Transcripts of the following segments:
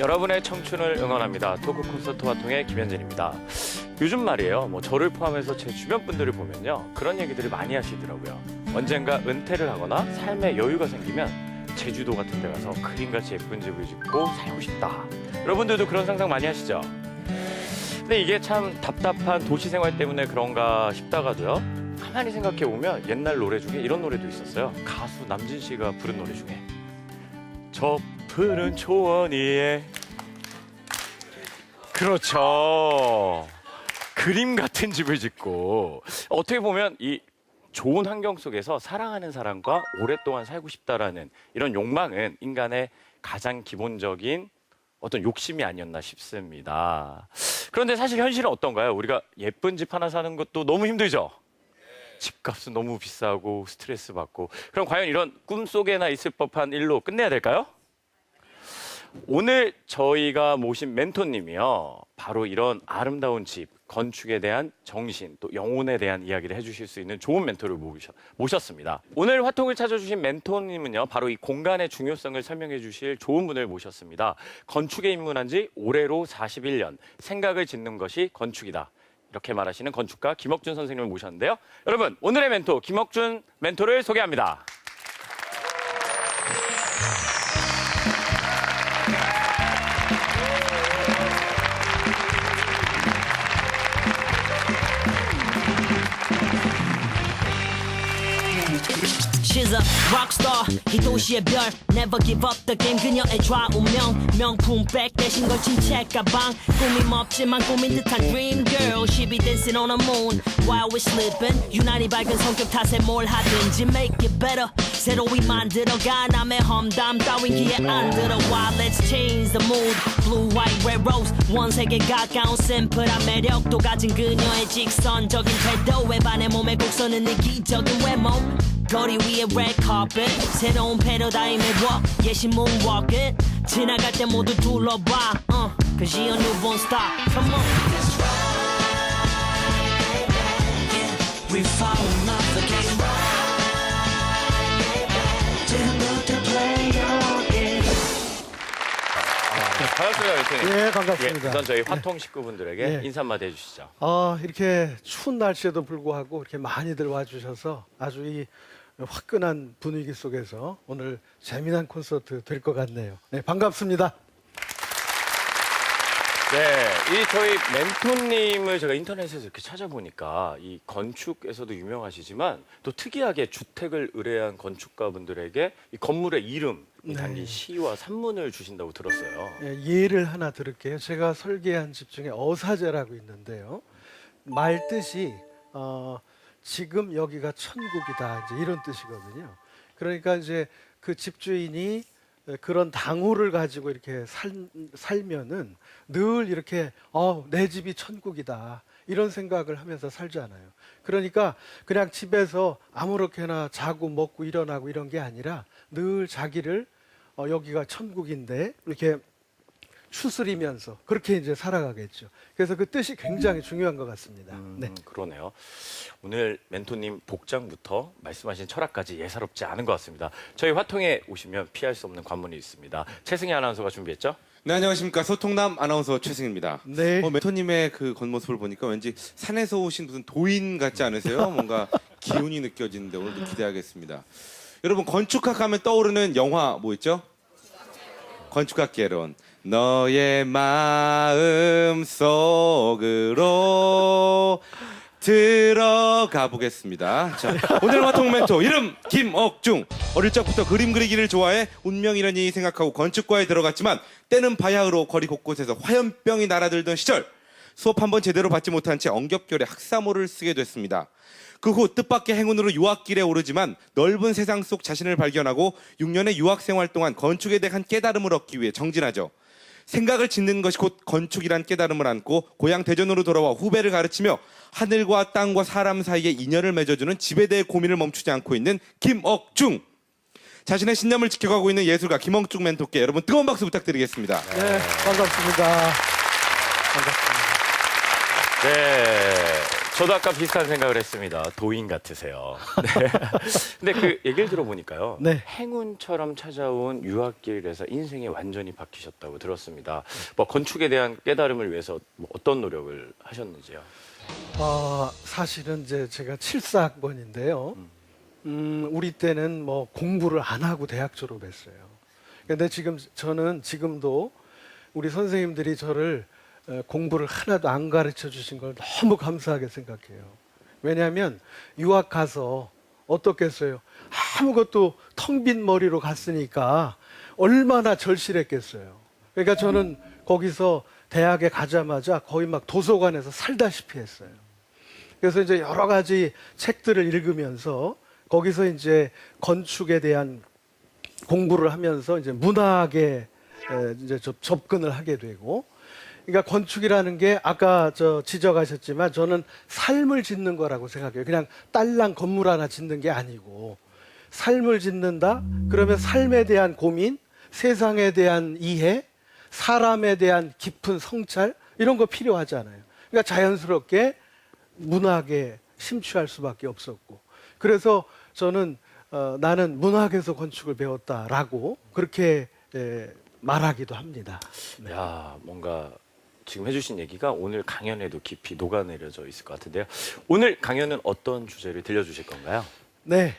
여러분의 청춘을 응원합니다. 토크 콘서트 화통의 김현진입니다. 요즘 말이에요. 저를 포함해서 제 주변 분들을 보면요. 그런 얘기들을 많이 하시더라고요. 언젠가 은퇴를 하거나 삶의 여유가 생기면 제주도 같은 데 가서 그림같이 예쁜 집을 짓고 살고 싶다. 여러분들도 그런 상상 많이 하시죠? 근데 이게 참 답답한 도시 생활 때문에 그런가 싶다가도요. 가만히 생각해 보면 옛날 노래 중에 이런 노래도 있었어요. 가수 남진 씨가 부른 노래 중에 저 푸른 초원 위에 그렇죠. 그림 같은 집을 짓고 어떻게 보면 이 좋은 환경 속에서 사랑하는 사람과 오랫동안 살고 싶다라는 이런 욕망은 인간의 가장 기본적인 어떤 욕심이 아니었나 싶습니다. 그런데 사실 현실은 어떤가요? 우리가 예쁜 집 하나 사는 것도 너무 힘들죠? 집값은 너무 비싸고 스트레스 받고. 그럼 과연 이런 꿈속에나 있을 법한 일로 끝내야 될까요? 오늘 저희가 모신 멘토님이요. 바로 이런 아름다운 집, 건축에 대한 정신, 또 영혼에 대한 이야기를 해주실 수 있는 좋은 멘토를 모셨습니다. 오늘 화통을 찾아주신 멘토님은요. 바로 이 공간의 중요성을 설명해 주실 좋은 분을 모셨습니다. 건축에 입문한 지 올해로 41년, 생각을 짓는 것이 건축이다. 이렇게 말하시는 건축가 김억준 선생님을 모셨는데요. 여러분, 오늘의 멘토 김억준 멘토를 소개합니다. She's a rockstar 이 도시의 별 Never give up the game 그녀의 좌우명 명품백 대신 걸친 책가방 꾸밈 없지만 꾸민 듯한 dream girl She be dancing on the moon while we sleeping 유난히 밝은 성격 탓에 뭘 하든지 make it better 새로이 만들어가 남의 험담 따윈 귀에 안 들어와 Let's change the mood Blue, white, red, rose 원색에 가까운 심플한 매력도 가진 그녀의 직선적인 태도에 반해 몸에 곡선은 이기적인 외모 거리 위에 red carpet 새로운 패러다임의 walk 예시 moonwalk it 지나갈 때 모두 둘러봐 Cause she a newborn star Come on That's right yeah. We fall in love again 지금부터 play your game 반갑습니다, 멘토님. 예, 반갑습니다. 우선 저희 화통 식구분들에게 예. 인사 한마디 해주시죠. 이렇게 추운 날씨에도 불구하고 이렇게 많이들 와주셔서 아주 이 화끈한 분위기 속에서 오늘 재미난 콘서트 될 것 같네요. 네, 반갑습니다. 네, 이 저희 멘토님을 제가 인터넷에서 이렇게 찾아보니까 이 건축에서도 유명하시지만 또 특이하게 주택을 의뢰한 건축가분들에게 이 건물의 이름 담긴 시와 산문을 주신다고 들었어요. 예, 예를 하나 들을게요. 제가 설계한 집 중에 어사제라고 있는데요. 말 뜻이 지금 여기가 천국이다 이제 이런 뜻이거든요. 그러니까 이제 그 집주인이 그런 당호를 가지고 이렇게 살면은 늘 이렇게 내 집이 천국이다 이런 생각을 하면서 살잖아요. 그러니까 그냥 집에서 아무렇게나 자고 먹고 일어나고 이런 게 아니라 늘 자기를 여기가 천국인데 이렇게 추스리면서 그렇게 이제 살아가겠죠. 그래서 그 뜻이 굉장히 중요한 것 같습니다. 네. 그러네요. 오늘 멘토님 복장부터 말씀하신 철학까지 예사롭지 않은 것 같습니다. 저희 화통에 오시면 피할 수 없는 관문이 있습니다. 최승희 아나운서가 준비했죠? 네, 안녕하십니까. 소통남 아나운서 최승입니다. 네. 멘토님의 그 겉모습을 보니까 왠지 산에서 오신 무슨 도인 같지 않으세요? 뭔가 기운이 느껴지는데 오늘도 기대하겠습니다. 여러분, 건축학 하면 떠오르는 영화 뭐 있죠? 건축학개론. 너의 마음 속으로 들어가 보겠습니다. 자, 오늘 화통 멘토 이름 김억중. 어릴 적부터 그림 그리기를 좋아해 운명이라니 생각하고 건축과에 들어갔지만 때는 바야흐로 거리 곳곳에서 화염병이 날아들던 시절 수업 한번 제대로 받지 못한 채 엉겹결에 학사모를 쓰게 됐습니다. 그 후 뜻밖의 행운으로 유학길에 오르지만 넓은 세상 속 자신을 발견하고 6년의 유학생활 동안 건축에 대한 깨달음을 얻기 위해 정진하죠. 생각을 짓는 것이 곧 건축이란 깨달음을 안고 고향 대전으로 돌아와 후배를 가르치며 하늘과 땅과 사람 사이에 인연을 맺어주는 집에 대해 고민을 멈추지 않고 있는 김억중. 자신의 신념을 지켜가고 있는 예술가 김억중 멘토께 여러분 뜨거운 박수 부탁드리겠습니다. 네, 반갑습니다. 반갑습니다. 네. 저도 아까 비슷한 생각을 했습니다. 도인 같으세요. 네. 근데 그 얘기를 들어보니까요. 네. 행운처럼 찾아온 유학길에서 인생이 완전히 바뀌셨다고 들었습니다. 뭐 건축에 대한 깨달음을 위해서 뭐 어떤 노력을 하셨는지요? 사실은 이제 제가 74학번인데요. 우리 때는 뭐 공부를 안 하고 대학 졸업했어요. 근데 저는 지금도 우리 선생님들이 저를 공부를 하나도 안 가르쳐 주신 걸 너무 감사하게 생각해요. 왜냐하면 유학 가서 어떻겠어요? 아무것도 텅 빈 머리로 갔으니까 얼마나 절실했겠어요. 그러니까 저는 거기서 대학에 가자마자 거의 막 도서관에서 살다시피 했어요. 그래서 이제 여러 가지 책들을 읽으면서 거기서 이제 건축에 대한 공부를 하면서 이제 문학에 이제 접근을 하게 되고, 그러니까 건축이라는 게 아까 지적하셨지만 저는 삶을 짓는 거라고 생각해요. 그냥 딸랑 건물 하나 짓는 게 아니고 삶을 짓는다? 그러면 삶에 대한 고민, 세상에 대한 이해, 사람에 대한 깊은 성찰 이런 거 필요하잖아요. 그러니까 자연스럽게 문학에 심취할 수밖에 없었고, 그래서 저는 나는 문학에서 건축을 배웠다라고 그렇게 말하기도 합니다. 네. 야, 뭔가 지금 해주신 얘기가 오늘 강연에도 깊이 녹아내려져 있을 것 같은데요. 오늘 강연은 어떤 주제를 들려주실 건가요? 네,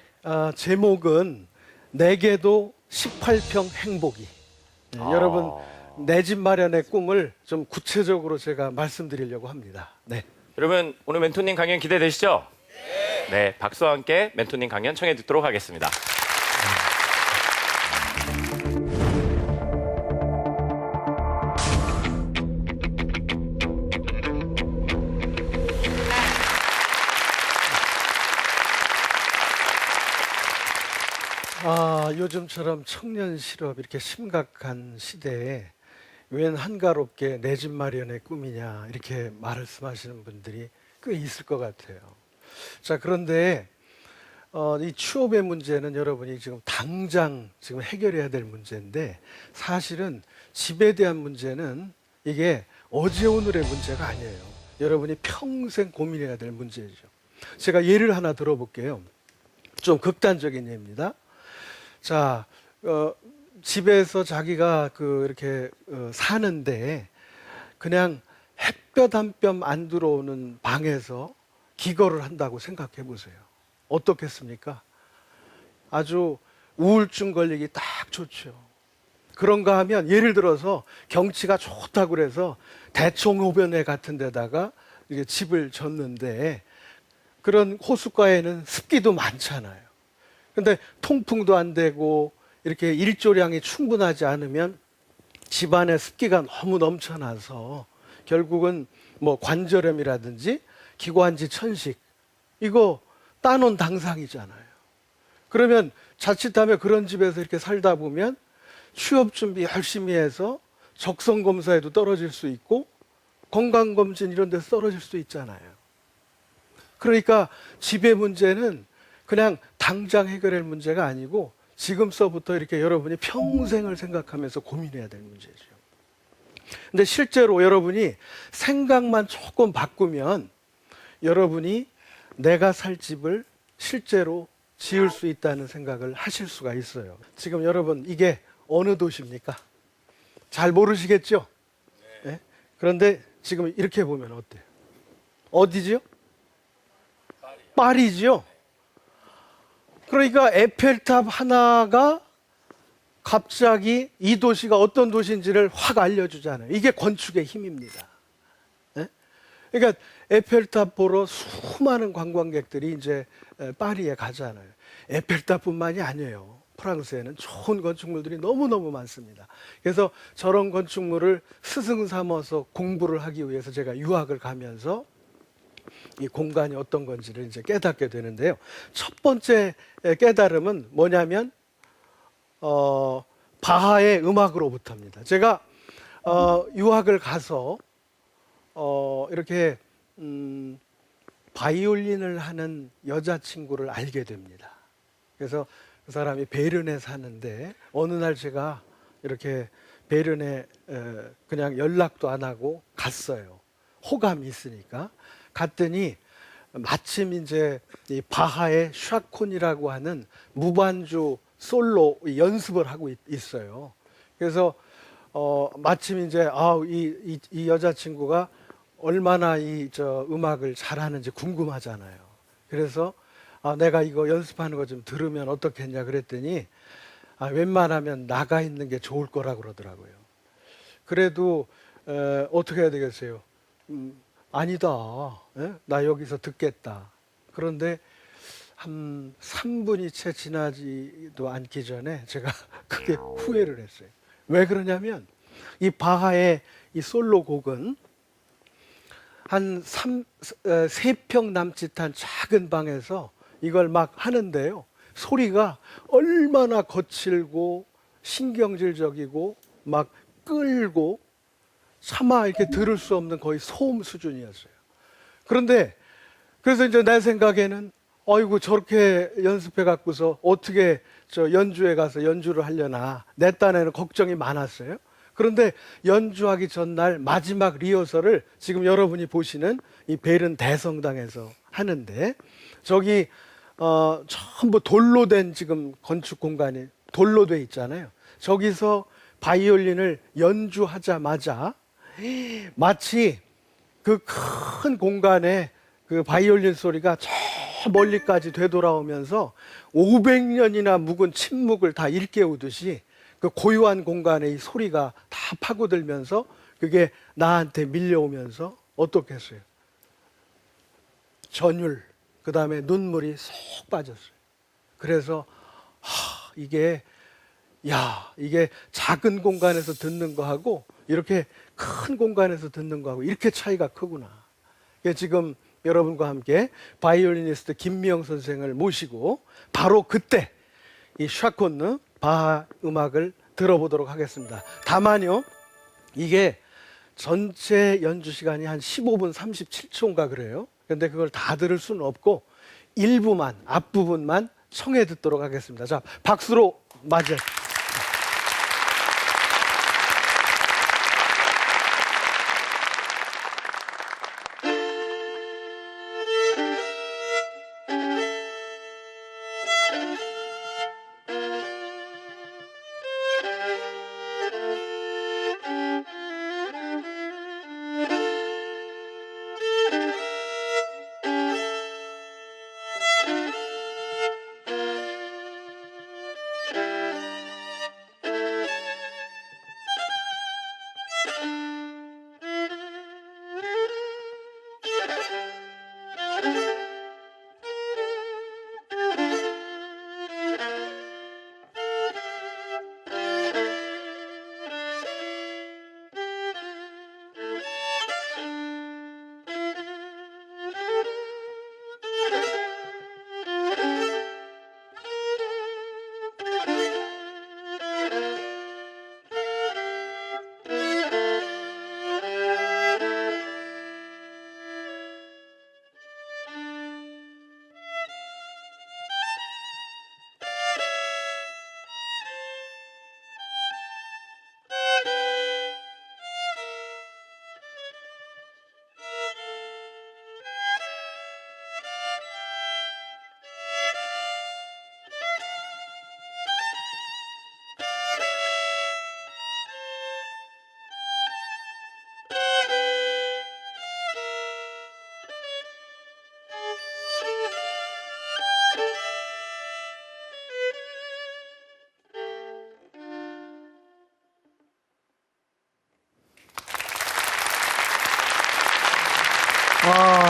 제목은 내게도 18평 행복이. 네, 여러분 내 집 마련의 꿈을 좀 구체적으로 제가 말씀드리려고 합니다. 네. 여러분 오늘 멘토님 강연 기대되시죠? 네, 박수와 함께 멘토님 강연 청해 듣도록 하겠습니다. 요즘처럼 청년 실업 이렇게 심각한 시대에 웬 한가롭게 내 집 마련의 꿈이냐 이렇게 말씀하시는 분들이 꽤 있을 것 같아요. 자, 그런데 이 취업의 문제는 여러분이 지금 당장 지금 해결해야 될 문제인데, 사실은 집에 대한 문제는 이게 어제 오늘의 문제가 아니에요. 여러분이 평생 고민해야 될 문제죠. 제가 예를 하나 들어볼게요. 좀 극단적인 예입니다. 자, 집에서 자기가 이렇게 사는데 그냥 햇볕 한 뼘 안 들어오는 방에서 기거를 한다고 생각해 보세요. 어떻겠습니까? 아주 우울증 걸리기 딱 좋죠. 그런가 하면 예를 들어서 경치가 좋다고 그래서 대청호변회 같은 데다가 이게 집을 졌는데, 그런 호숫가에는 습기도 많잖아요. 근데 통풍도 안 되고 이렇게 일조량이 충분하지 않으면 집안에 습기가 너무 넘쳐나서 결국은 뭐 관절염이라든지 기관지 천식 이거 따놓은 당상이잖아요. 그러면 자칫하면 그런 집에서 이렇게 살다 보면 취업 준비 열심히 해서 적성 검사에도 떨어질 수 있고 건강검진 이런 데서 떨어질 수 있잖아요. 그러니까 집의 문제는 그냥 당장 해결할 문제가 아니고 지금서부터 이렇게 여러분이 평생을 생각하면서 고민해야 될 문제죠. 근데 실제로 여러분이 생각만 조금 바꾸면 여러분이 내가 살 집을 실제로 지을 수 있다는 생각을 하실 수가 있어요. 지금 여러분 이게 어느 도시입니까? 잘 모르시겠죠? 네? 그런데 지금 이렇게 보면 어때요? 어디지요? 파리지요? 그러니까 에펠탑 하나가 갑자기 이 도시가 어떤 도시인지를 확 알려주잖아요. 이게 건축의 힘입니다. 네? 그러니까 에펠탑 보러 수많은 관광객들이 이제 파리에 가잖아요. 에펠탑뿐만이 아니에요. 프랑스에는 좋은 건축물들이 너무너무 많습니다. 그래서 저런 건축물을 스승 삼아서 공부를 하기 위해서 제가 유학을 가면서 이 공간이 어떤 건지를 이제 깨닫게 되는데요. 첫 번째 깨달음은 뭐냐면 바하의 음악으로부터입니다. 제가 유학을 가서 이렇게 바이올린을 하는 여자친구를 알게 됩니다. 그래서 그 사람이 베른에 사는데 어느 날 제가 이렇게 베른에 그냥 연락도 안 하고 갔어요. 호감이 있으니까. 갔더니 마침 이제 이 바하의 샤콘이라고 하는 무반주 솔로 연습을 하고 있어요. 그래서 마침 이제 이 여자친구가 얼마나 저 음악을 잘하는지 궁금하잖아요. 그래서 내가 이거 연습하는 거 좀 들으면 어떻겠냐 그랬더니 웬만하면 나가 있는 게 좋을 거라 그러더라고요. 그래도 어떻게 해야 되겠어요? 아니다. 나 여기서 듣겠다. 그런데 한 3분이 채 지나지도 않기 전에 제가 크게 후회를 했어요. 왜 그러냐면 이 바하의 이 솔로 곡은 한 3평 남짓한 작은 방에서 이걸 막 하는데요. 소리가 얼마나 거칠고 신경질적이고 막 끌고 차마 이렇게 들을 수 없는 거의 소음 수준이었어요. 그런데 그래서 이제 내 생각에는 어이구 저렇게 연습해 갖고서 어떻게 저 연주회 가서 연주를 하려나 내 딴에는 걱정이 많았어요. 그런데 연주하기 전날 마지막 리허설을 지금 여러분이 보시는 이 베른 대성당에서 하는데 저기 전부 돌로 된 지금 건축 공간이 돌로 돼 있잖아요. 저기서 바이올린을 연주하자마자 마치 그 큰 공간에 그 바이올린 소리가 저 멀리까지 되돌아오면서 500년이나 묵은 침묵을 다 일깨우듯이 그 고요한 공간에 이 소리가 다 파고들면서 그게 나한테 밀려오면서 어떻겠어요? 전율, 그 다음에 눈물이 쏙 빠졌어요. 그래서 이게 작은 공간에서 듣는 거하고 이렇게 큰 공간에서 듣는 거하고 이렇게 차이가 크구나. 지금 여러분과 함께 바이올리니스트 김미영 선생을 모시고 바로 그때 이 샤콘느 바하 음악을 들어보도록 하겠습니다. 다만요, 이게 전체 연주 시간이 한 15분 37초인가 그래요. 그런데 그걸 다 들을 수는 없고 일부만, 앞부분만 청해 듣도록 하겠습니다. 자, 박수로 맞이해.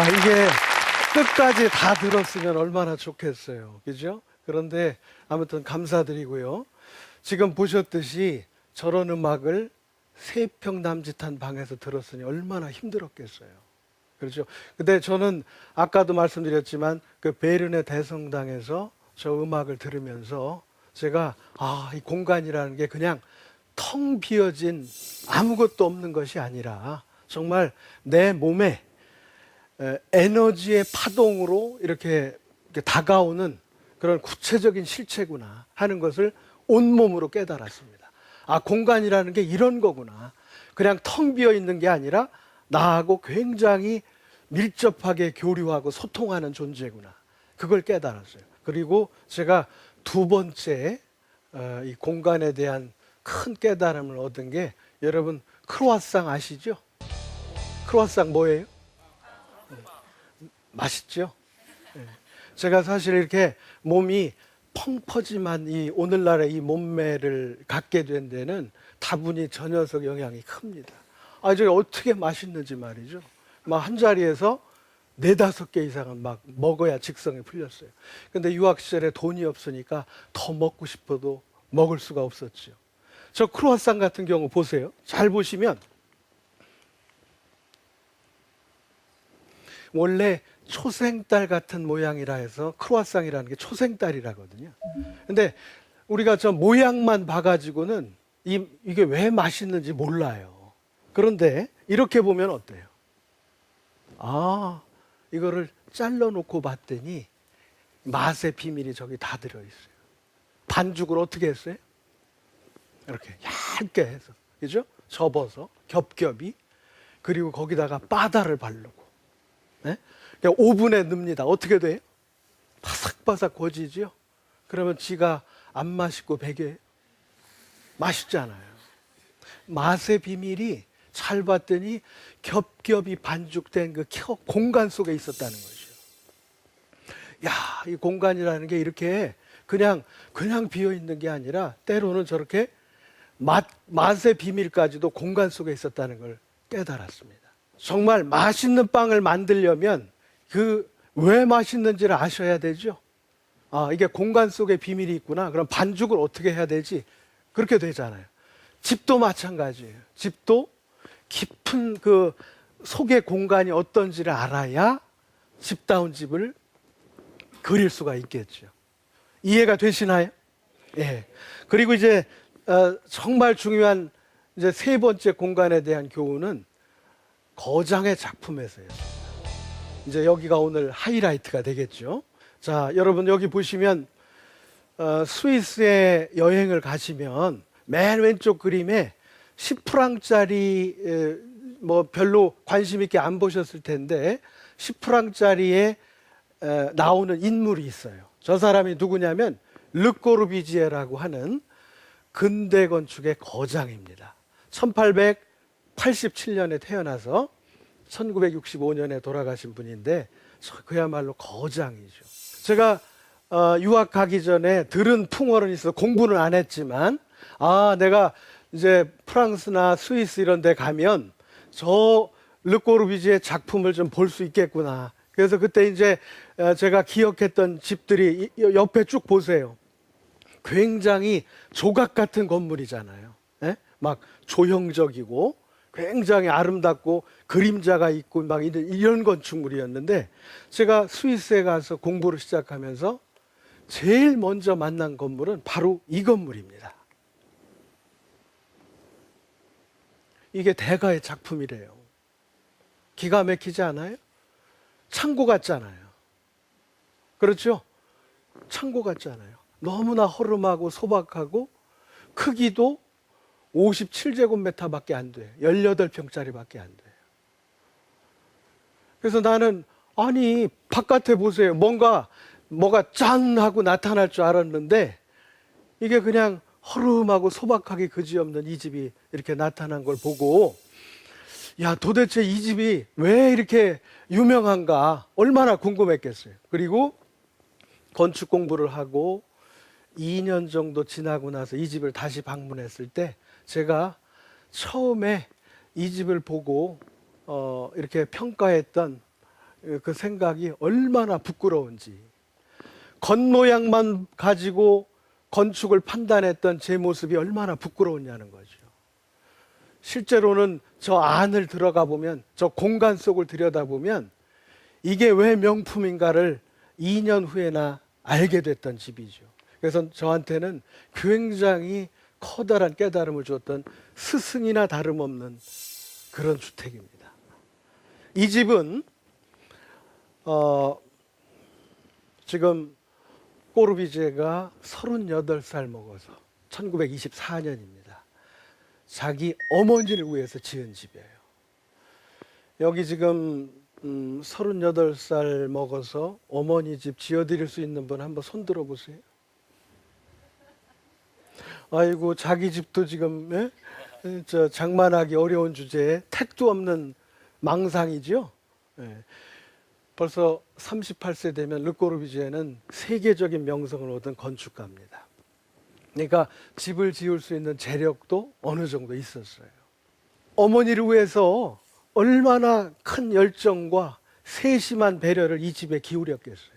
이게 끝까지 다 들었으면 얼마나 좋겠어요. 그죠? 그런데 아무튼 감사드리고요. 지금 보셨듯이 저런 음악을 3평 남짓한 방에서 들었으니 얼마나 힘들었겠어요. 그렇죠? 근데 저는 아까도 말씀드렸지만 그 베른의 대성당에서 저 음악을 들으면서 제가 이 공간이라는 게 그냥 텅 비어진 아무것도 없는 것이 아니라 정말 내 몸에 에너지의 파동으로 이렇게 다가오는 그런 구체적인 실체구나 하는 것을 온몸으로 깨달았습니다. 공간이라는 게 이런 거구나. 그냥 텅 비어 있는 게 아니라 나하고 굉장히 밀접하게 교류하고 소통하는 존재구나. 그걸 깨달았어요. 그리고 제가 두 번째 이 공간에 대한 큰 깨달음을 얻은 게 여러분 크로와상 아시죠? 크로와상 뭐예요? 맛있죠? 제가 사실 이렇게 몸이 펑퍼짐한 이 오늘날의 이 몸매를 갖게 된 데는 다분히 저 녀석 영향이 큽니다. 아, 저게 어떻게 맛있는지 말이죠. 막 한 자리에서 4-5개 이상은 막 먹어야 직성이 풀렸어요. 근데 유학 시절에 돈이 없으니까 더 먹고 싶어도 먹을 수가 없었죠. 저 크로와상 같은 경우 보세요. 잘 보시면 원래 초생딸 같은 모양이라 해서 크로와상이라는 게 초생딸이라거든요. 근데 우리가 저 모양만 봐가지고는 이게 왜 맛있는지 몰라요. 그런데 이렇게 보면 어때요? 아, 이거를 잘라놓고 봤더니 맛의 비밀이 저기 다 들어있어요. 반죽을 어떻게 했어요? 이렇게 얇게 해서, 그죠? 접어서 겹겹이, 그리고 거기다가 바다를 바르고, 네? 그냥 오븐에 넣습니다. 어떻게 돼요? 바삭바삭 구워지죠? 그러면 지가 안 맛있고 배겨요? 맛있잖아요. 맛의 비밀이 잘 봤더니 겹겹이 반죽된 그 공간 속에 있었다는 거죠. 야, 이 공간이라는 게 이렇게 그냥 비어 있는 게 아니라 때로는 저렇게 맛의 비밀까지도 공간 속에 있었다는 걸 깨달았습니다. 정말 맛있는 빵을 만들려면 그 왜 맛있는지를 아셔야 되죠. 아, 이게 공간 속에 비밀이 있구나. 그럼 반죽을 어떻게 해야 되지? 그렇게 되잖아요. 집도 마찬가지예요. 집도 깊은 그 속의 공간이 어떤지를 알아야 집다운 집을 그릴 수가 있겠죠. 이해가 되시나요? 예. 그리고 이제 정말 중요한 이제 세 번째 공간에 대한 교훈은 거장의 작품에서였습니다. 이제 여기가 오늘 하이라이트가 되겠죠. 자, 여러분 여기 보시면 스위스에 여행을 가시면 맨 왼쪽 그림에 10프랑짜리 뭐 별로 관심 있게 안 보셨을 텐데 10프랑짜리에 나오는 인물이 있어요. 저 사람이 누구냐면 르꼬르비지에라고 하는 근대 건축의 거장입니다. 1887년에 태어나서 1965년에 돌아가신 분인데 그야말로 거장이죠. 제가 유학 가기 전에 들은 풍월은 있어 공부는 안 했지만 내가 이제 프랑스나 스위스 이런 데 가면 저 르꼬르비지의 작품을 좀 볼 수 있겠구나. 그래서 그때 이제 제가 기억했던 집들이 옆에 쭉 보세요. 굉장히 조각 같은 건물이잖아요. 예? 막 조형적이고 굉장히 아름답고 그림자가 있고 막 이런 건축물이었는데 제가 스위스에 가서 공부를 시작하면서 제일 먼저 만난 건물은 바로 이 건물입니다. 이게 대가의 작품이래요. 기가 막히지 않아요? 창고 같잖아요. 그렇죠? 창고 같잖아요. 너무나 허름하고 소박하고 크기도 57제곱미터밖에 안 돼요. 18평짜리밖에 안 돼요. 그래서 나는 아니 바깥에 보세요. 뭐가 짠 하고 나타날 줄 알았는데 이게 그냥 허름하고 소박하게 그지없는 이 집이 이렇게 나타난 걸 보고 야, 도대체 이 집이 왜 이렇게 유명한가 얼마나 궁금했겠어요. 그리고 건축 공부를 하고 2년 정도 지나고 나서 이 집을 다시 방문했을 때 제가 처음에 이 집을 보고 이렇게 평가했던 그 생각이 얼마나 부끄러운지, 겉모양만 가지고 건축을 판단했던 제 모습이 얼마나 부끄러웠냐는 거죠. 실제로는 저 안을 들어가 보면, 저 공간 속을 들여다보면 이게 왜 명품인가를 2년 후에나 알게 됐던 집이죠. 그래서 저한테는 굉장히 커다란 깨달음을 주었던 스승이나 다름없는 그런 주택입니다. 이 집은 지금 꼬르비제가 38살 먹어서 1924년입니다. 자기 어머니를 위해서 지은 집이에요. 여기 지금 38살 먹어서 어머니 집 지어드릴 수 있는 분 한번 손 들어보세요. 아이고, 자기 집도 지금 장만하기 어려운 주제에 택도 없는 망상이죠. 예. 벌써 38세 되면 르꼬르비제는 세계적인 명성을 얻은 건축가입니다. 그러니까 집을 지을 수 있는 재력도 어느 정도 있었어요. 어머니를 위해서 얼마나 큰 열정과 세심한 배려를 이 집에 기울였겠어요.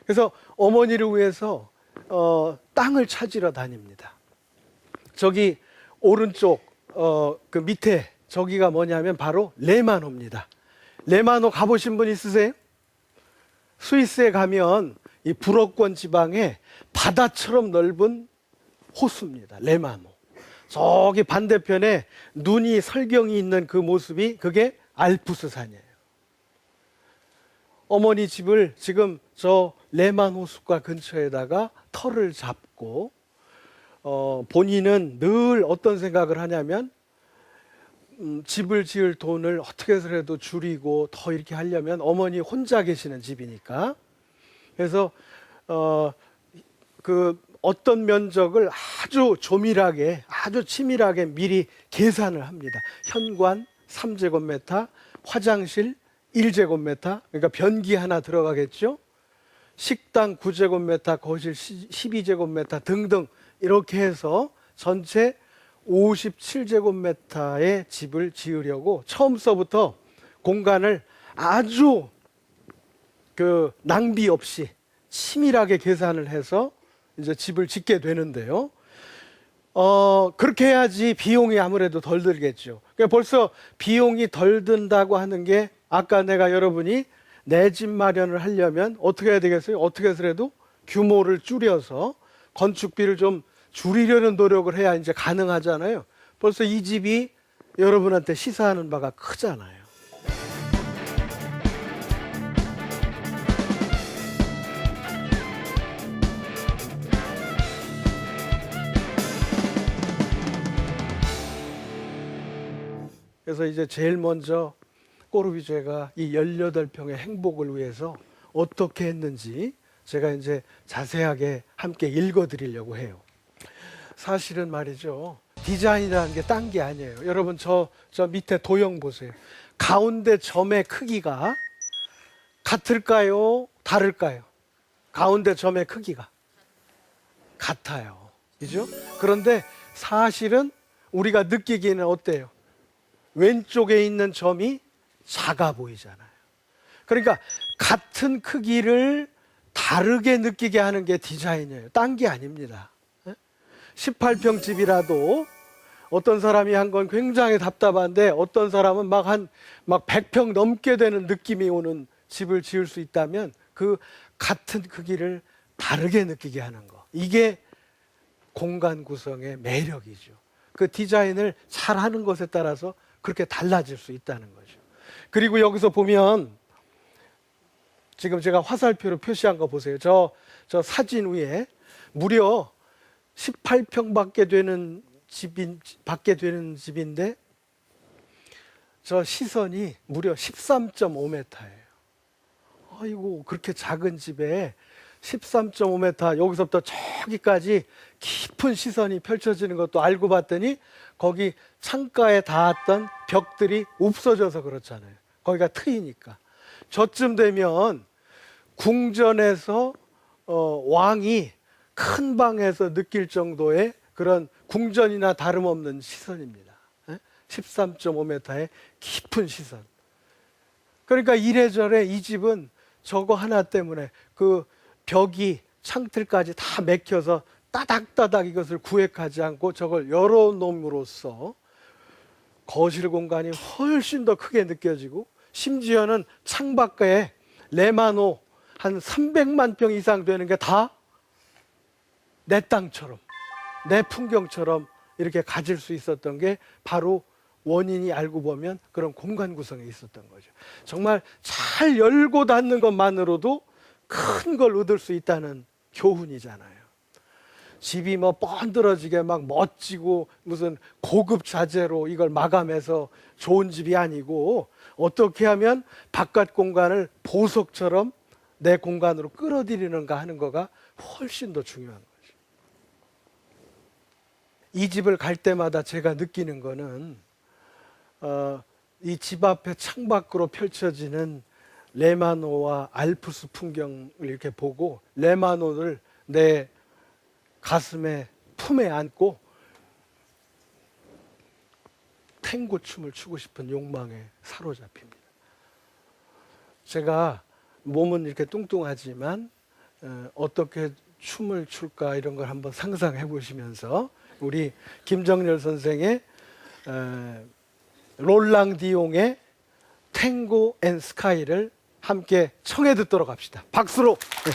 그래서 어머니를 위해서 땅을 찾으러 다닙니다. 저기 오른쪽 그 밑에 저기가 뭐냐면 바로 레마노입니다. 레마노 가보신 분 있으세요? 스위스에 가면 이 불어권 지방에 바다처럼 넓은 호수입니다. 레마노. 저기 반대편에 눈이 설경이 있는 그 모습이 그게 알프스 산이에요. 어머니 집을 지금 저 레만 호숫가 근처에다가 터를 잡고 본인은 늘 어떤 생각을 하냐면 집을 지을 돈을 어떻게 해서라도 줄이고 더 이렇게 하려면 어머니 혼자 계시는 집이니까 그래서 그 어떤 면적을 아주 조밀하게 아주 치밀하게 미리 계산을 합니다. 현관 3제곱미터, 화장실 1제곱미터, 그러니까 변기 하나 들어가겠죠. 식당 9제곱미터, 거실 12제곱미터 등등 이렇게 해서 전체 57제곱미터의 집을 지으려고 처음서부터 공간을 아주 그 낭비 없이 치밀하게 계산을 해서 이제 집을 짓게 되는데요. 그렇게 해야지 비용이 아무래도 덜 들겠죠. 그러니까 벌써 비용이 덜 든다고 하는 게 아까 내가 여러분이 내 집 마련을 하려면 어떻게 해야 되겠어요? 어떻게 해서라도 규모를 줄여서 건축비를 좀 줄이려는 노력을 해야 이제 가능하잖아요. 벌써 이 집이 여러분한테 시사하는 바가 크잖아요. 그래서 이제 제일 먼저 꼬르비제가 이 18평의 행복을 위해서 어떻게 했는지 제가 이제 자세하게 함께 읽어드리려고 해요. 사실은 말이죠. 디자인이라는 게 딴 게 아니에요. 여러분 저 밑에 도형 보세요. 가운데 점의 크기가 같을까요? 다를까요? 가운데 점의 크기가 같아요. 그죠? 그런데 사실은 우리가 느끼기에는 어때요? 왼쪽에 있는 점이 작아 보이잖아요. 그러니까 같은 크기를 다르게 느끼게 하는 게 디자인이에요. 딴 게 아닙니다. 18평 집이라도 어떤 사람이 한 건 굉장히 답답한데 어떤 사람은 막 100평 넘게 되는 느낌이 오는 집을 지을 수 있다면 그 같은 크기를 다르게 느끼게 하는 거. 이게 공간 구성의 매력이죠. 그 디자인을 잘 하는 것에 따라서 그렇게 달라질 수 있다는 거죠. 그리고 여기서 보면 지금 제가 화살표로 표시한 거 보세요. 저 사진 위에 무려 18평밖에 되는 집인데 저 시선이 무려 13.5m예요. 아이고, 그렇게 작은 집에 13.5m 여기서부터 저기까지 깊은 시선이 펼쳐지는 것도 알고 봤더니 거기 창가에 닿았던 벽들이 없어져서 그렇잖아요. 거기가 트이니까. 저쯤 되면 궁전에서 왕이 큰 방에서 느낄 정도의 그런 궁전이나 다름없는 시선입니다. 13.5m의 깊은 시선. 그러니까 이래저래 이 집은 저거 하나 때문에 그 벽이 창틀까지 다 맥혀서 따닥따닥 이것을 구획하지 않고 저걸 열어놓음으로써 거실 공간이 훨씬 더 크게 느껴지고 심지어는 창밖에 레마노 한 300만 평 이상 되는 게 다 내 땅처럼 내 풍경처럼 이렇게 가질 수 있었던 게 바로 원인이 알고 보면 그런 공간 구성에 있었던 거죠. 정말 잘 열고 닫는 것만으로도 큰 걸 얻을 수 있다는 교훈이잖아요. 집이 뭐 뻔들어지게 막 멋지고 무슨 고급 자재로 이걸 마감해서 좋은 집이 아니고 어떻게 하면 바깥 공간을 보석처럼 내 공간으로 끌어들이는가 하는 거가 훨씬 더 중요한 거죠. 이 집을 갈 때마다 제가 느끼는 거는 이 집 앞에 창밖으로 펼쳐지는 레마노와 알프스 풍경을 이렇게 보고 레마노를 내 가슴에 품에 안고 탱고 춤을 추고 싶은 욕망에 사로잡힙니다. 제가 몸은 이렇게 뚱뚱하지만 어떻게 춤을 출까 이런 걸 한번 상상해 보시면서 우리 김정렬 선생의 롤랑 디옹의 탱고 앤 스카이를 함께 청해 듣도록 합시다. 박수로. 네.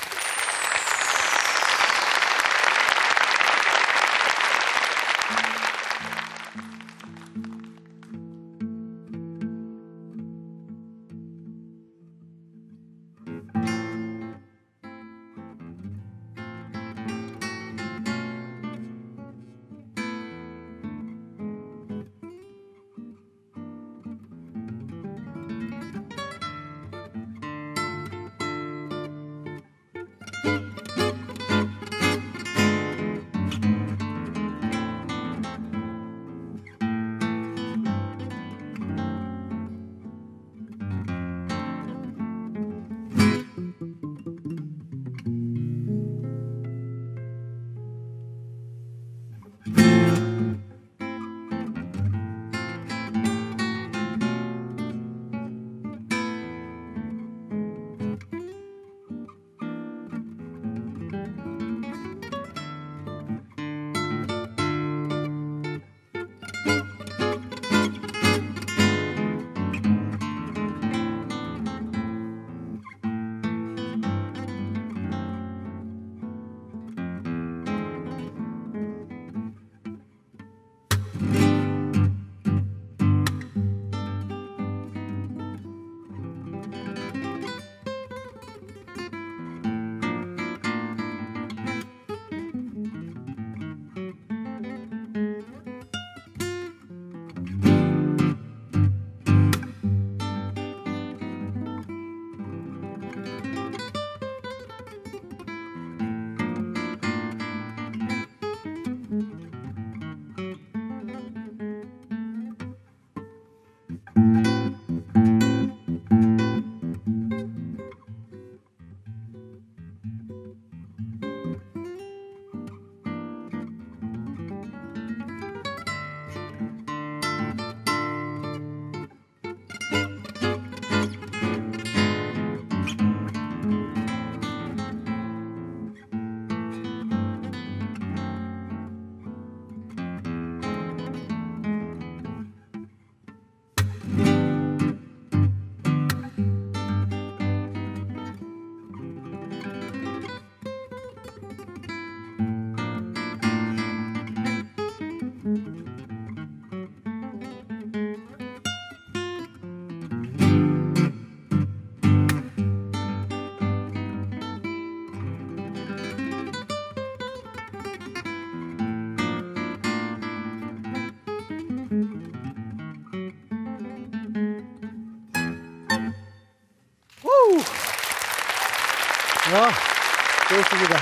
좋습니다.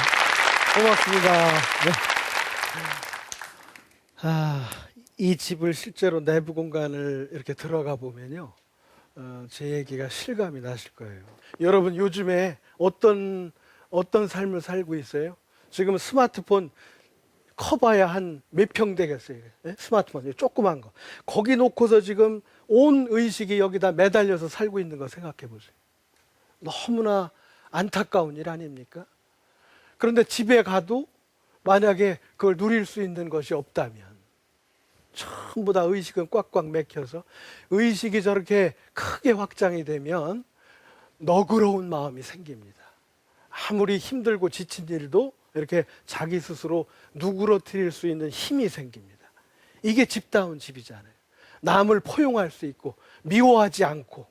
고맙습니다. 네. 이 집을 실제로 내부 공간을 이렇게 들어가 보면요, 제 얘기가 실감이 나실 거예요. 여러분 요즘에 어떤 삶을 살고 있어요? 지금 스마트폰 커봐야 한 몇 평 되겠어요? 네? 스마트폰 조그만 거 거기 놓고서 지금 온 의식이 여기다 매달려서 살고 있는 거 생각해 보세요. 너무나 안타까운 일 아닙니까? 그런데 집에 가도 만약에 그걸 누릴 수 있는 것이 없다면 전부 다 의식은 꽉꽉 맥혀서 의식이 저렇게 크게 확장이 되면 너그러운 마음이 생깁니다. 아무리 힘들고 지친 일도 이렇게 자기 스스로 누그러뜨릴 수 있는 힘이 생깁니다. 이게 집다운 집이잖아요. 남을 포용할 수 있고 미워하지 않고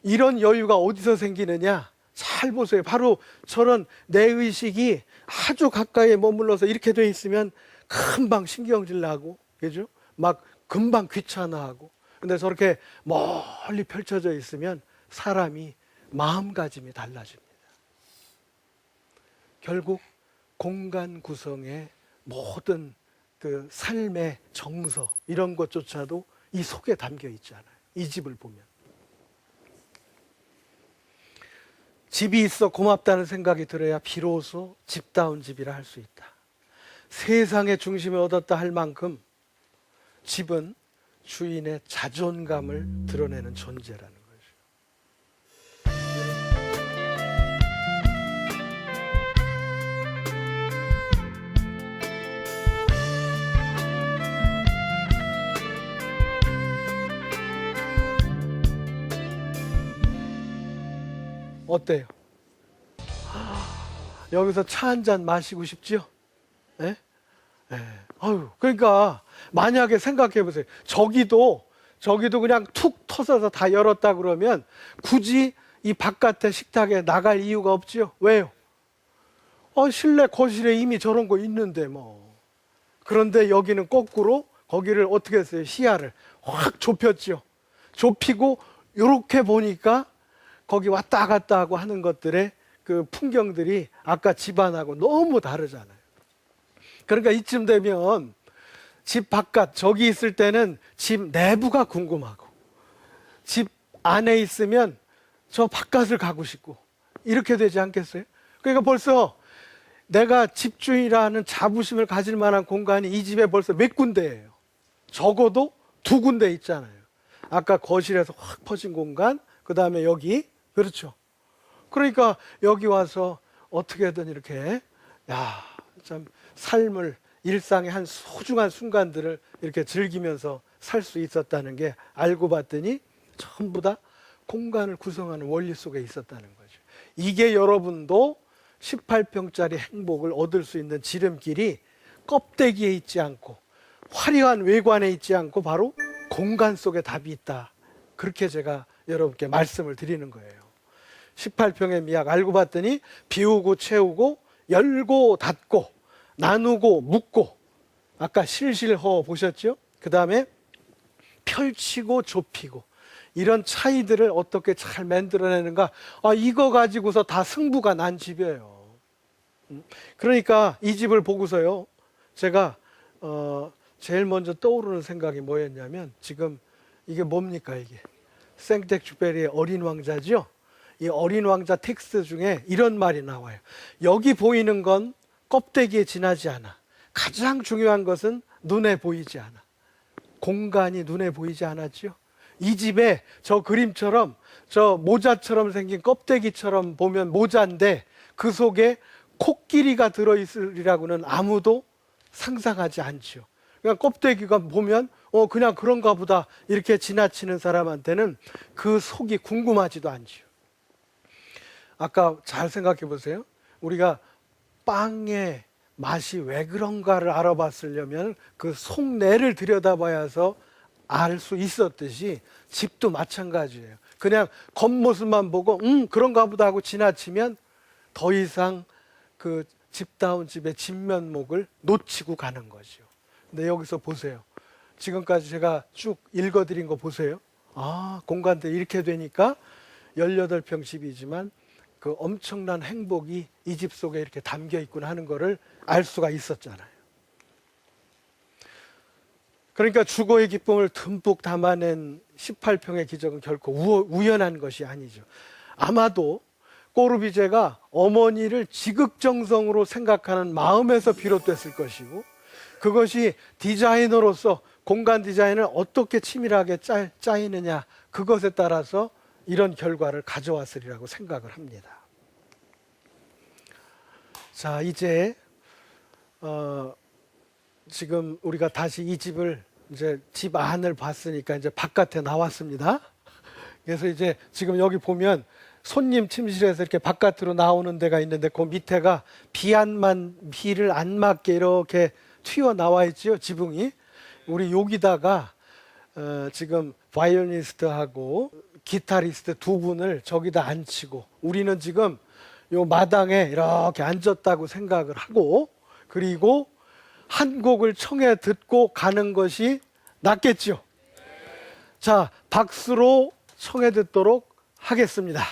이런 여유가 어디서 생기느냐? 잘 보세요. 바로 저런 내 의식이 아주 가까이에 머물러서 이렇게 돼 있으면 금방 신경질 나고, 그죠? 막 금방 귀찮아하고 근데 저렇게 멀리 펼쳐져 있으면 사람이 마음가짐이 달라집니다. 결국 공간 구성의 모든 그 삶의 정서 이런 것조차도 이 속에 담겨 있잖아요. 이 집을 보면. 집이 있어 고맙다는 생각이 들어야 비로소 집다운 집이라 할 수 있다. 세상의 중심을 얻었다 할 만큼 집은 주인의 자존감을 드러내는 존재라는 거죠. 어때요? 여기서 차 한 잔 마시고 싶지요? 예? 예. 아유, 그러니까 만약에 생각해 보세요. 저기도 그냥 툭 터져서 다 열었다 그러면 굳이 이 바깥에 식탁에 나갈 이유가 없지요. 왜요? 실내 거실에 이미 저런 거 있는데 뭐. 그런데 여기는 거꾸로 거기를 어떻게 했어요? 시야를 확 좁혔죠. 좁히고 이렇게 보니까 거기 왔다 갔다 하고 하는 것들의 그 풍경들이 아까 집안하고 너무 다르잖아요. 그러니까 이쯤 되면 집 바깥 저기 있을 때는 집 내부가 궁금하고 집 안에 있으면 저 바깥을 가고 싶고 이렇게 되지 않겠어요? 그러니까 벌써 내가 집주인이라는 자부심을 가질 만한 공간이 이 집에 벌써 몇 군데예요. 적어도 2군데 있잖아요. 아까 거실에서 확 퍼진 공간, 그 다음에 여기, 그렇죠. 그러니까 여기 와서 어떻게든 이렇게 참 삶을 일상의 한 소중한 순간들을 이렇게 즐기면서 살 수 있었다는 게 알고 봤더니 전부 다 공간을 구성하는 원리 속에 있었다는 거죠. 이게 여러분도 18평짜리 행복을 얻을 수 있는 지름길이 껍데기에 있지 않고 화려한 외관에 있지 않고 바로 공간 속에 답이 있다. 그렇게 제가 여러분께 말씀을 드리는 거예요. 18평의 미학 알고 봤더니 비우고 채우고 열고 닫고 나누고 묶고 아까 실실허 보셨죠? 그 다음에 펼치고 좁히고 이런 차이들을 어떻게 잘 만들어내는가, 이거 가지고서 다 승부가 난 집이에요. 그러니까 이 집을 보고서요 제가 제일 먼저 떠오르는 생각이 뭐였냐면, 지금 이게 뭡니까? 이게 생텍쥐페리의 어린 왕자죠. 이 어린 왕자 텍스트 중에 이런 말이 나와요. 여기 보이는 건 껍데기에 지나지 않아. 가장 중요한 것은 눈에 보이지 않아. 공간이 눈에 보이지 않았죠. 이 집에 저 그림처럼 저 모자처럼 생긴 껍데기처럼 보면 모자인데 그 속에 코끼리가 들어있으리라고는 아무도 상상하지 않죠. 그냥 껍데기가 보면 그냥 그런가 보다 이렇게 지나치는 사람한테는 그 속이 궁금하지도 않죠. 아까 잘 생각해 보세요. 우리가 빵의 맛이 왜 그런가를 알아봤으려면 그 속내를 들여다봐야 해서 알 수 있었듯이 집도 마찬가지예요. 그냥 겉모습만 보고 그런가 보다 하고 지나치면 더 이상 그 집다운 집의 진면목을 놓치고 가는 거죠. 근데 여기서 보세요. 지금까지 제가 쭉 읽어드린 거 보세요. 공간들이 이렇게 되니까 18평 집이지만 그 엄청난 행복이 이 집 속에 이렇게 담겨 있구나 하는 거를 알 수가 있었잖아요. 그러니까 주거의 기쁨을 듬뿍 담아낸 18평의 기적은 결코 우연한 것이 아니죠. 아마도 꼬르비제가 어머니를 지극정성으로 생각하는 마음에서 비롯됐을 것이고, 그것이 디자이너로서 공간 디자인을 어떻게 치밀하게 짜이느냐, 그것에 따라서 이런 결과를 가져왔으리라고 생각을 합니다. 자, 이제 지금 우리가 다시 이 집을 이제 집 안을 봤으니까 이제 바깥에 나왔습니다. 그래서 이제 지금 여기 보면 손님 침실에서 이렇게 바깥으로 나오는 데가 있는데 그 밑에가 비를 안 맞게 이렇게 튀어 나와 있죠, 지붕이. 우리 여기다가 지금 바이올리니스트하고 기타리스트 2분을 저기다 앉히고 우리는 지금 요 마당에 이렇게 앉았다고 생각을 하고, 그리고 한 곡을 청해 듣고 가는 것이 낫겠죠. 자, 박수로 청해 듣도록 하겠습니다.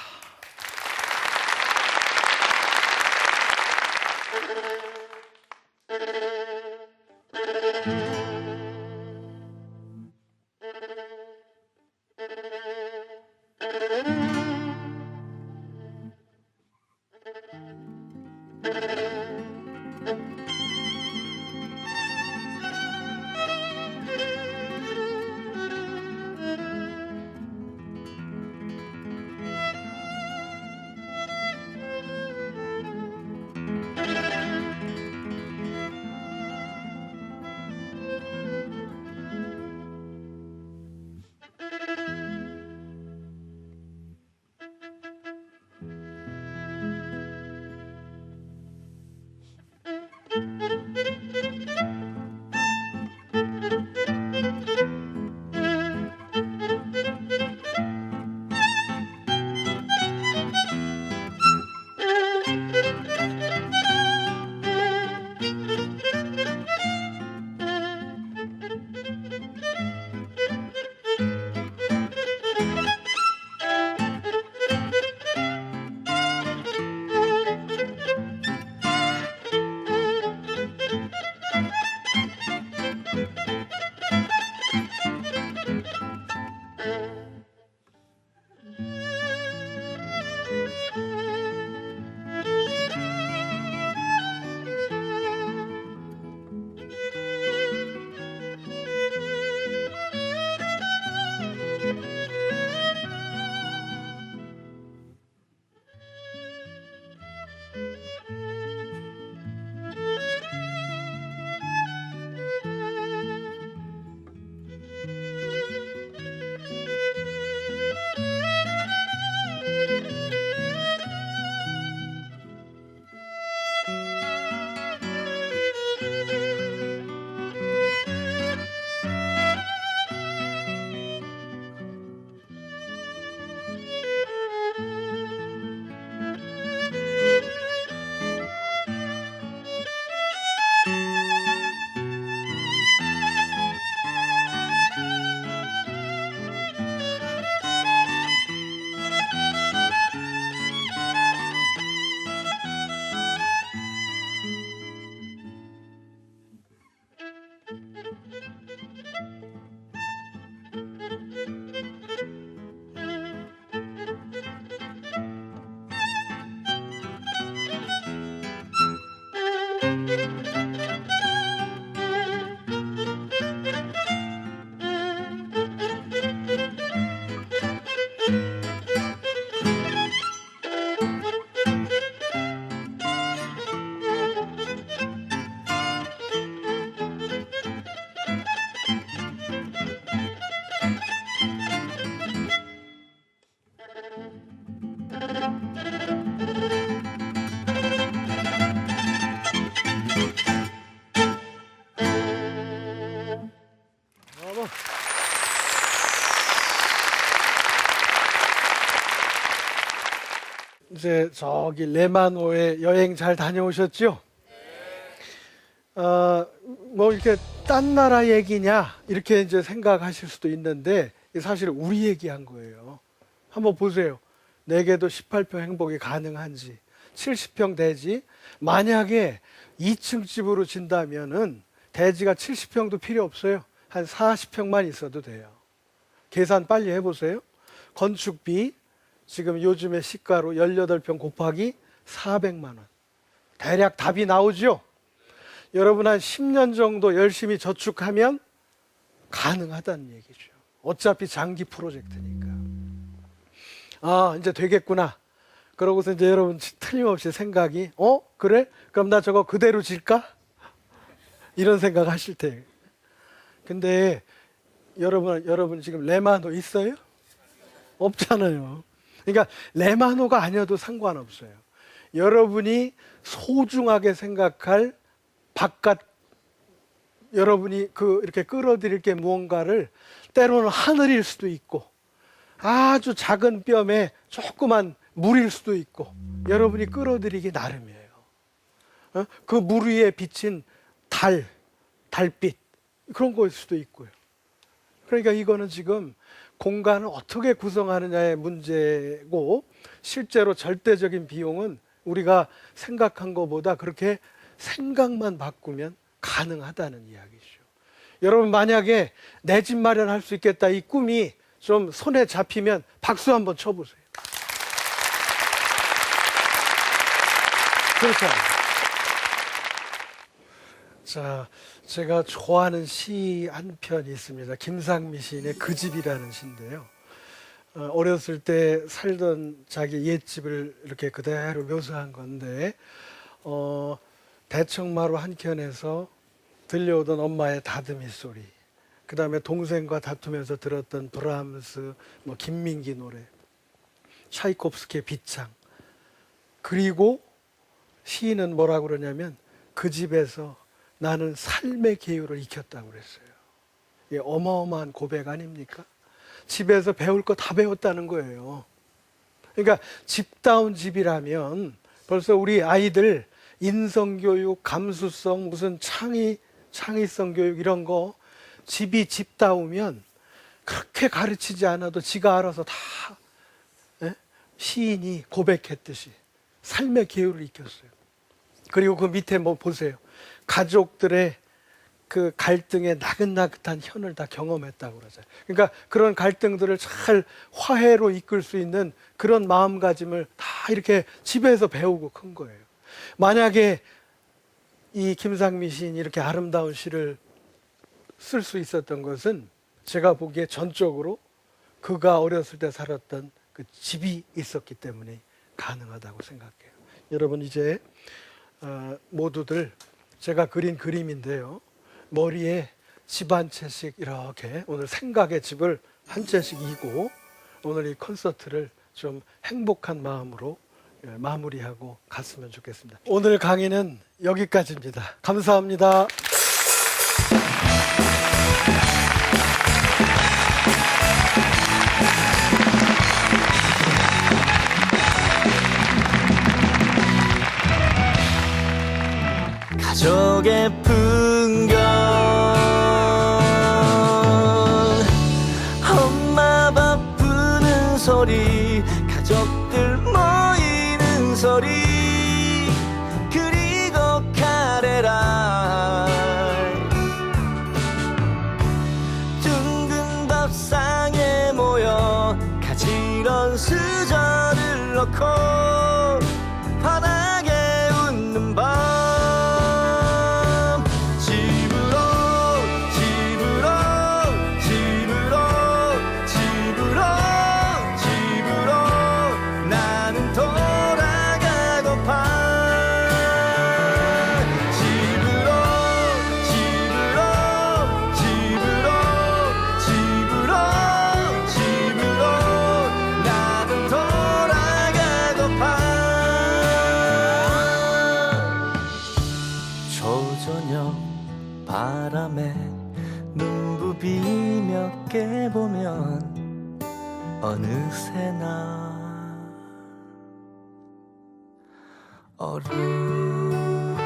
이제 저기 레마노에 여행 잘 다녀오셨죠? 뭐 이렇게 딴 나라 얘기냐 이렇게 이제 생각하실 수도 있는데 사실 우리 얘기한 거예요. 한번 보세요. 내게도 18평 행복이 가능한지 70평 대지 만약에 2층 집으로 진다면은 대지가 70평도 필요 없어요. 한 40평만 있어도 돼요. 계산 빨리 해보세요. 건축비 지금 요즘의 시가로 18평 곱하기 400만 원. 대략 답이 나오죠? 여러분 한 10년 정도 열심히 저축하면 가능하다는 얘기죠. 어차피 장기 프로젝트니까. 아, 이제 되겠구나. 그러고서 이제 여러분 틀림없이 생각이 그래? 그럼 나 저거 그대로 질까? 이런 생각 하실 때. 근데 여러분 지금 레마노 있어요? 없잖아요. 그러니까 레마노가 아니어도 상관없어요. 여러분이 소중하게 생각할 바깥 여러분이 이렇게 끌어들일 게 무언가를 때로는 하늘일 수도 있고 아주 작은 뼘에 조그만 물일 수도 있고 여러분이 끌어들이기 나름이에요. 그 물 위에 비친 달빛 그런 거일 수도 있고요. 그러니까 이거는 지금 공간을 어떻게 구성하느냐의 문제고 실제로 절대적인 비용은 우리가 생각한 것보다 그렇게 생각만 바꾸면 가능하다는 이야기죠. 여러분 만약에 내 집 마련할 수 있겠다 이 꿈이 좀 손에 잡히면 박수 한번 쳐보세요. 그렇잖아요. 자, 제가 좋아하는 시 한 편이 있습니다. 김상미 시인의 그 집이라는 시인데요. 어렸을 때 살던 자기 옛집을 이렇게 그대로 묘사한 건데 대청마루 한켠에서 들려오던 엄마의 다듬이 소리, 그 다음에 동생과 다투면서 들었던 브람스, 뭐 김민기 노래, 차이콥스키의 비창, 그리고 시인은 뭐라고 그러냐면 그 집에서 나는 삶의 계율을 익혔다고 그랬어요. 이게 어마어마한 고백 아닙니까? 집에서 배울 거 다 배웠다는 거예요. 그러니까 집다운 집이라면 벌써 우리 아이들 인성교육, 감수성, 무슨 창의성 교육 이런 거 집이 집다우면 그렇게 가르치지 않아도 지가 알아서 다 시인이 고백했듯이 삶의 계율을 익혔어요. 그리고 그 밑에 뭐 보세요. 가족들의 그 갈등의 나긋나긋한 현을 다 경험했다고 그러잖아요. 그러니까 그런 갈등들을 잘 화해로 이끌 수 있는 그런 마음가짐을 다 이렇게 집에서 배우고 큰 거예요. 만약에 이 김상미 시인이 이렇게 아름다운 시를 쓸 수 있었던 것은 제가 보기에 전적으로 그가 어렸을 때 살았던 그 집이 있었기 때문에 가능하다고 생각해요. 여러분 이제 모두들 제가 그린 그림인데요. 머리에 집 한 채씩 이렇게 오늘 생각의 집을 한 채씩 이고 오늘 이 콘서트를 좀 행복한 마음으로 마무리하고 갔으면 좋겠습니다. 오늘 강의는 여기까지입니다. 감사합니다. 가족의 풍경 엄마 바쁘는 소리 가족들 모이는 소리 그리고 카레라 둥근 밥상에 모여 가지런 수저를 넣고 바닥에 웃는 밤 바람에 눈 부비며 깨보면 어느새나 얼음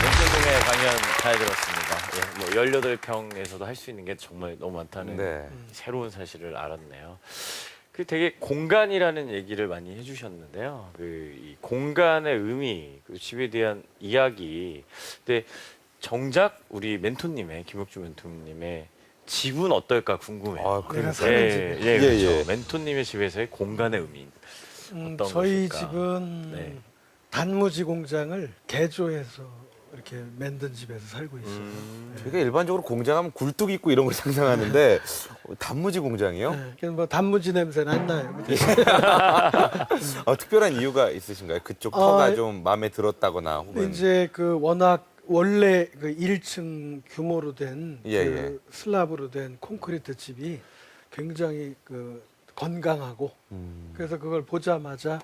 멘토동의 강연 잘 들었습니다. 뭐 18평에서도 할 수 있는 게 정말 너무 많다는 네. 새로운 사실을 알았네요. 그 되게 공간이라는 얘기를 많이 해주셨는데요. 이 공간의 의미, 그 집에 대한 이야기. 근데 정작 우리 멘토님의 김옥주 멘토님의 집은 어떨까 궁금해요. 아, 내가 사는 집이. 예, 그렇죠. 예. 멘토님의 집에서의 공간의 의미. 어떤 저희 것일까? 집은 네. 단무지 공장을 개조해서 이렇게 만든 집에서 살고 있어요. 저희가 일반적으로 공장하면 굴뚝 있고 이런 걸 상상하는데 단무지 공장이요? 네, 그래서 뭐 단무지 냄새는 안 나요. 특별한 이유가 있으신가요? 그쪽 터가 좀 마음에 들었다거나 혹은 이제 그 워낙 원래 그 1층 규모로 된 예, 그 슬랍으로 된 콘크리트 집이 굉장히 그 건강하고 그래서 그걸 보자마자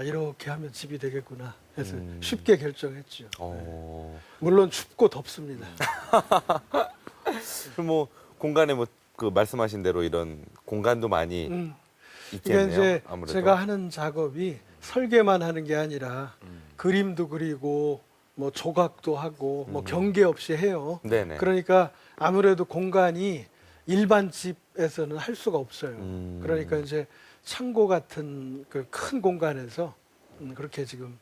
이렇게 하면 집이 되겠구나 해서 쉽게 결정했죠. 어... 물론 춥고 덥습니다. 그럼 뭐 공간에 뭐 그 말씀하신 대로 이런 공간도 많이 이게 있겠네요. 이제 아무래도. 제가 하는 작업이 설계만 하는 게 아니라 그림도 그리고 뭐 조각도 하고 뭐 경계 없이 해요. 네네. 그러니까 아무래도 공간이 일반 집에서는 할 수가 없어요. 그러니까 이제 창고 같은 그 큰 공간에서 그렇게 지금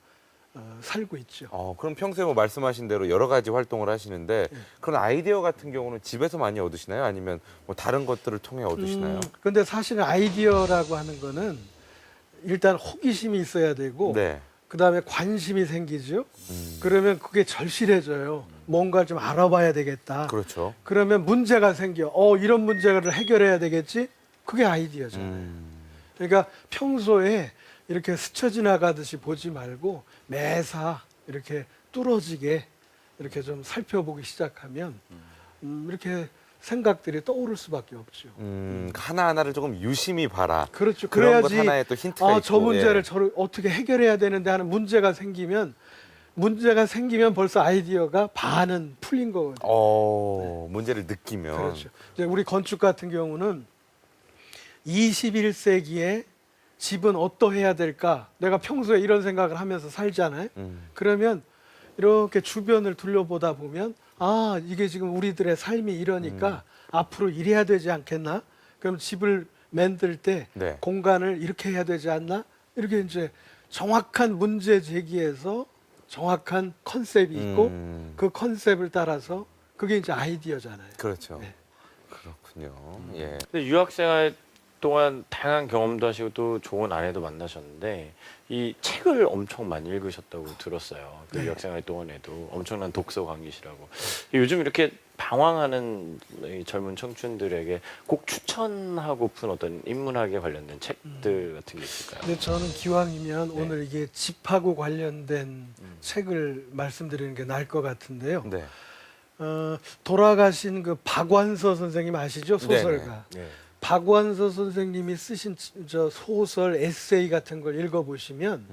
살고 있죠. 그럼 평소에 뭐 말씀하신 대로 여러 가지 활동을 하시는데 그런 아이디어 같은 경우는 집에서 많이 얻으시나요? 아니면 뭐 다른 것들을 통해 얻으시나요? 근데 사실은 아이디어라고 하는 거는 일단 호기심이 있어야 되고 네. 그다음에 관심이 생기죠. 그러면 그게 절실해져요. 뭔가 좀 알아봐야 되겠다. 그렇죠. 그러면 문제가 생겨. 이런 문제를 해결해야 되겠지? 그게 아이디어잖아요. 그러니까 평소에 이렇게 스쳐 지나가듯이 보지 말고 매사 이렇게 뚫어지게 이렇게 좀 살펴보기 시작하면 이렇게 생각들이 떠오를 수밖에 없죠. 하나하나를 조금 유심히 봐라. 그렇죠. 그런 그래야지 것 하나에 또 힌트가 있고. 저 문제를 예. 저를 어떻게 해결해야 되는데 하는 문제가 생기면 벌써 아이디어가 반은 풀린 거거든요. 문제를 느끼면. 그렇죠. 이제 우리 건축 같은 경우는 21세기에 집은 어떠해야 될까? 내가 평소에 이런 생각을 하면서 살잖아요. 그러면 이렇게 주변을 둘러보다 보면 이게 지금 우리들의 삶이 이러니까 앞으로 이래야 되지 않겠나? 그럼 집을 만들 때 네. 공간을 이렇게 해야 되지 않나? 이렇게 이제 정확한 문제 제기에서 정확한 컨셉이 있고 그 컨셉을 따라서 그게 이제 아이디어잖아요. 그렇죠. 네. 그렇군요. 예. 근데 유학생활 동안 다양한 경험도 하시고 또 좋은 아내도 만나셨는데 이 책을 엄청 많이 읽으셨다고 들었어요. 그 네. 유학생활 동안에도 엄청난 독서 광이시라고. 요즘 이렇게 방황하는 이 젊은 청춘들에게 꼭 추천하고픈 어떤 인문학에 관련된 책들 같은 게 있을까요? 근데 저는 기왕이면 오늘 이게 집하고 관련된 책을 말씀드리는 게 나을 것 같은데요. 네. 돌아가신 그 박완서 선생님 아시죠? 소설가. 네. 박완서 선생님이 쓰신 저 소설, 에세이 같은 걸 읽어보시면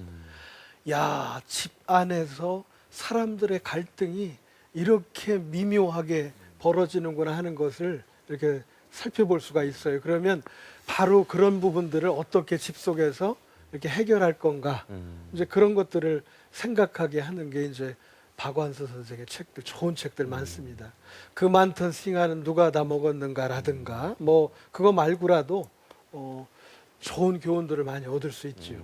야, 집 안에서 사람들의 갈등이 이렇게 미묘하게 벌어지는구나 하는 것을 이렇게 살펴볼 수가 있어요. 그러면 바로 그런 부분들을 어떻게 집 속에서 이렇게 해결할 건가 이제 그런 것들을 생각하게 하는 게 이제 박완서 선생의 책들, 좋은 책들 많습니다. 그 많던 싱하는 누가 다 먹었는가라든가 뭐 그거 말고라도 좋은 교훈들을 많이 얻을 수 있죠.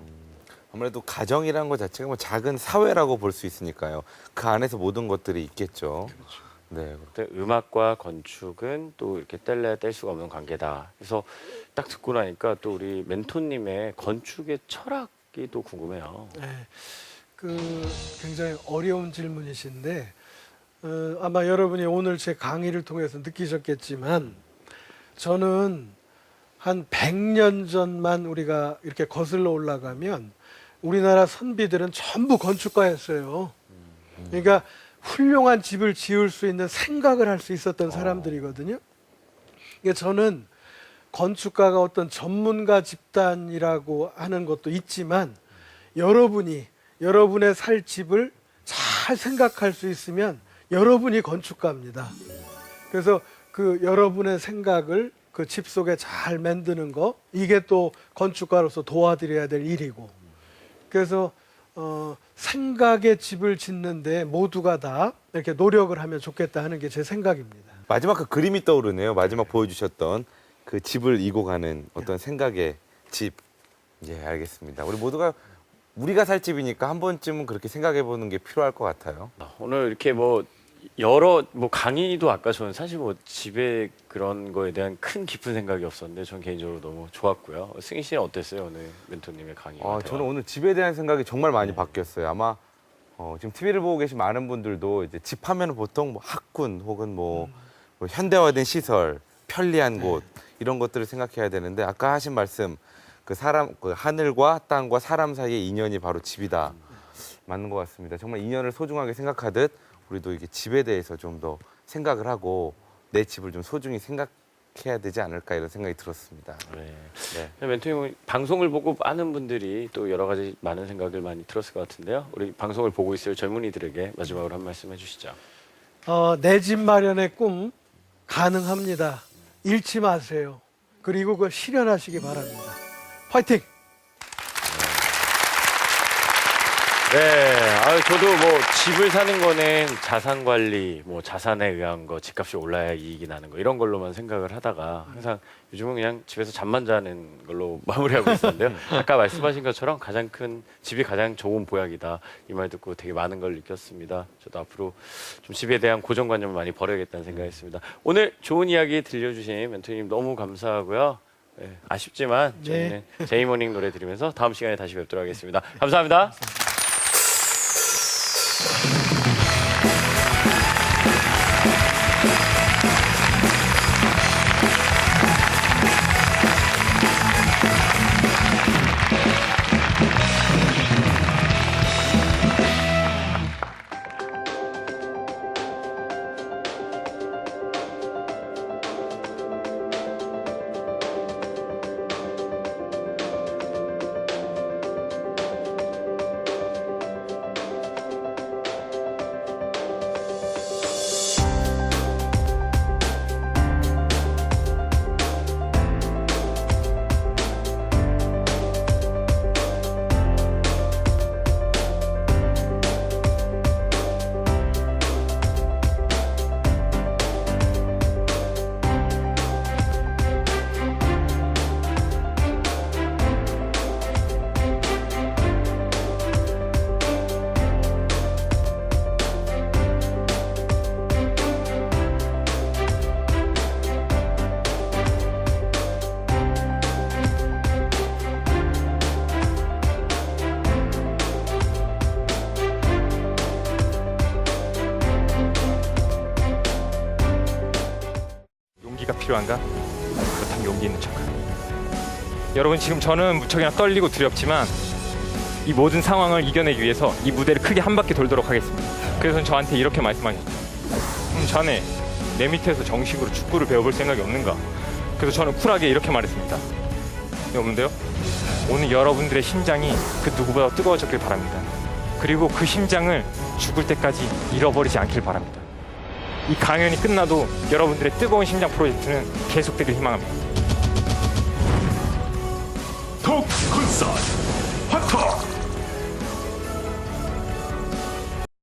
아무래도 가정이라는 것 자체가 뭐 작은 사회라고 볼 수 있으니까요. 그 안에서 모든 것들이 있겠죠. 네. 근데 음악과 건축은 또 이렇게 뗄래야 뗄 수가 없는 관계다. 그래서 딱 듣고 나니까 또 우리 멘토님의 건축의 철학이 또 궁금해요. 네, 굉장히 어려운 질문이신데 아마 여러분이 오늘 제 강의를 통해서 느끼셨겠지만 저는 한 100년 전만 우리가 이렇게 거슬러 올라가면 우리나라 선비들은 전부 건축가였어요. 그러니까 훌륭한 집을 지을 수 있는 생각을 할 수 있었던 사람들이거든요. 그러니까 저는 건축가가 어떤 전문가 집단이라고 하는 것도 있지만 여러분이 여러분의 살 집을 잘 생각할 수 있으면 여러분이 건축가입니다. 그래서 그 여러분의 생각을 그 집 속에 잘 만드는 거 이게 또 건축가로서 도와드려야 될 일이고 그래서 생각의 집을 짓는데 모두가 다 이렇게 노력을 하면 좋겠다 하는 게 제 생각입니다. 마지막 그 그림이 떠오르네요. 마지막 보여주셨던 그 집을 이고 가는 어떤 생각의 집. 예, 알겠습니다. 우리 모두가 우리가 살 집이니까 한 번쯤은 그렇게 생각해 보는 게 필요할 것 같아요. 오늘 이렇게 뭐 여러 강의도 아까 저는 사실 뭐 집에 그런 거에 대한 큰 깊은 생각이 없었는데 전 개인적으로 너무 좋았고요. 승희 씨는 어땠어요 오늘 멘토님의 강의? 저는 오늘 집에 대한 생각이 정말 많이 바뀌었어요. 아마 지금 TV를 보고 계신 많은 분들도 이제 집 하면 보통 뭐 학군 혹은 뭐 현대화된 시설, 편리한 곳 이런 것들을 생각해야 되는데 아까 하신 말씀 그 하늘과 땅과 사람 사이의 인연이 바로 집이다. 맞는 것 같습니다. 정말 인연을 소중하게 생각하듯 우리도 이게 집에 대해서 좀 더 생각을 하고 내 집을 좀 소중히 생각해야 되지 않을까 이런 생각이 들었습니다. 네. 네. 멘토님 방송을 보고 많은 분들이 또 여러 가지 많은 생각을 많이 들었을 것 같은데요. 우리 방송을 보고 있을 젊은이들에게 마지막으로 한 말씀 해주시죠. 내 집 마련의 꿈 가능합니다. 잃지 마세요. 그리고 그걸 실현하시기 바랍니다. 화이팅! 네, 저도 뭐 집을 사는 거는 자산 관리, 뭐 자산에 의한 거, 집값이 올라야 이익이 나는 거 이런 걸로만 생각을 하다가 항상 요즘은 그냥 집에서 잠만 자는 걸로 마무리하고 있었는데요. 아까 말씀하신 것처럼 가장 큰 집이 가장 좋은 보약이다 이 말 듣고 되게 많은 걸 느꼈습니다. 저도 앞으로 좀 집에 대한 고정관념을 많이 버려야겠다는 생각했습니다. 오늘 좋은 이야기 들려주신 멘토님 너무 감사하고요. 네, 아쉽지만 저희는 제이모닝 노래 들으면서 다음 시간에 다시 뵙도록 하겠습니다. 감사합니다. 용기가 필요한가? 그렇다면 용기 있는 척하는. 여러분 지금 저는 무척이나 떨리고 두렵지만 이 모든 상황을 이겨내기 위해서 이 무대를 크게 한 바퀴 돌도록 하겠습니다. 그래서 저한테 이렇게 말씀하셨죠. 자네 내 밑에서 정식으로 축구를 배워볼 생각이 없는가? 그래서 저는 쿨하게 이렇게 말했습니다. 네, 없는데요? 오늘 여러분들의 심장이 그 누구보다 뜨거워졌길 바랍니다. 그리고 그 심장을 죽을 때까지 잃어버리지 않길 바랍니다. 이 강연이 끝나도 여러분들의 뜨거운 심장 프로젝트는 계속되길 희망합니다. 톡 콘서트 핫톡